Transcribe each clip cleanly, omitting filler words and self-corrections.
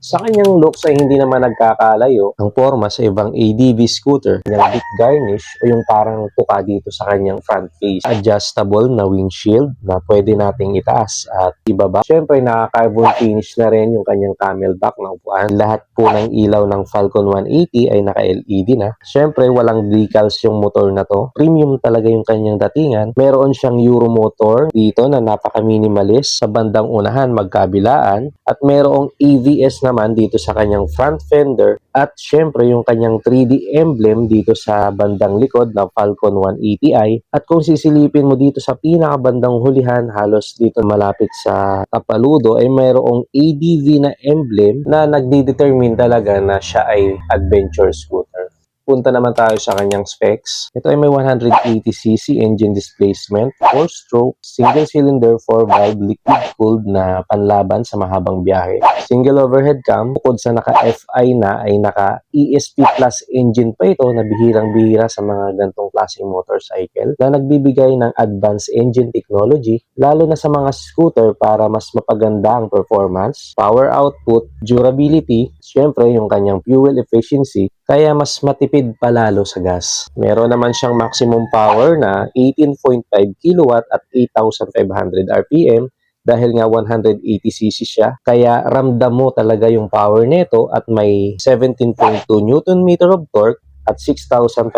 Sa kanyang looks ay hindi naman nagkakalayo ang forma sa ibang ADV scooter. Yung big garnish o yung parang tuka dito sa kanyang front face. Adjustable na windshield na pwede nating itaas at ibaba. Siyempre naka-carbon finish na rin yung kanyang camelback na upuan. Lahat po ng ilaw ng Falcon 180 ay naka-LED na. Siyempre walang decals yung motor na to. Premium talaga yung kanyang datingan. Meron siyang Euro motor dito na napaka-minimalist. Sa bandang unahan magkabilaan at merong AVS naman dito sa kanyang front fender at syempre yung kanyang 3D emblem dito sa bandang likod ng Falcon 180i. At kung sisilipin mo dito sa pinakabandang hulihan, halos dito malapit sa tapaludo ay mayroong ADV na emblem na nagdi-determine talaga na siya ay adventure scooter. Punta naman tayo sa kanyang specs. Ito ay may 180cc engine displacement, 4-stroke, single cylinder, 4-valve, liquid-cooled na panlaban sa mahabang biyahe. Single overhead cam, bukod sa naka-FI na ay naka-ESP Plus engine pa ito na bihirang-bihira sa mga gantong klaseng motorcycle na nagbibigay ng advanced engine technology lalo na sa mga scooter para mas mapaganda ang performance, power output, durability, syempre yung kanyang fuel efficiency, kaya mas matipid palalo sa gas. Meron naman siyang maximum power na 18.5 kW at 8,500 RPM dahil nga 180cc siya. Kaya ramdam mo talaga yung power nito at may 17.2 Nm of torque at 6,500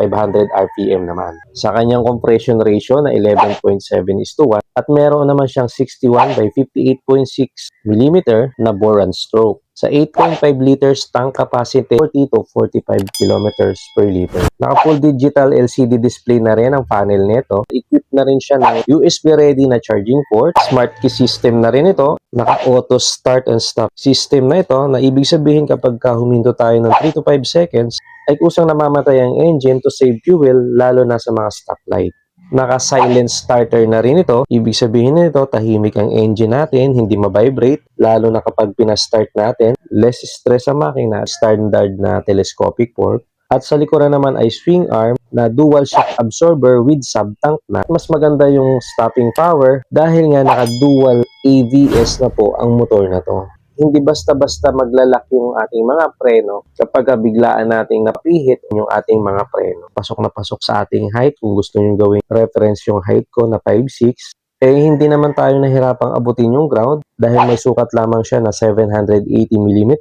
RPM naman. Sa kanyang compression ratio na 11.7:1 at meron naman siyang 61 by 58.6 mm na bore and stroke. Sa 8.5 liters tank capacity, 40 to 45 kilometers per liter. Naka full digital LCD display na rin ang panel nito. Equipped na rin siya ng USB ready na charging port. Smart key system na rin ito. Naka auto start and stop system na ito na ibig sabihin kapag huminto tayo ng 3 to 5 seconds ay kusang namamatay ang engine to save fuel lalo na sa mga stoplight. Naka-silent starter na rin ito. Ibig sabihin nito, tahimik ang engine natin, hindi ma-vibrate, lalo na kapag pinastart natin. Less stress sa makina, standard na telescopic port. At sa likuran naman ay swing arm na dual shock absorber with sub-tank na. Mas maganda yung stopping power dahil nga naka-dual AVS na po ang motor na to. Hindi basta-basta maglalak yung ating mga preno kapag biglaan nating napihit yung ating mga preno. Pasok na pasok sa ating height. Kung gusto nyo gawing reference yung height ko na 5'6", eh hindi naman tayo nahirapang abutin yung ground dahil may sukat lamang siya na 780 mm.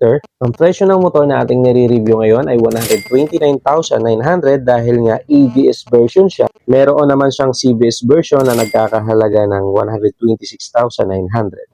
Ang presyo ng motor na ating nire-review ngayon ay 129,900 dahil nga ABS version siya. Meron naman siyang CBS version na nagkakahalaga ng 126,900.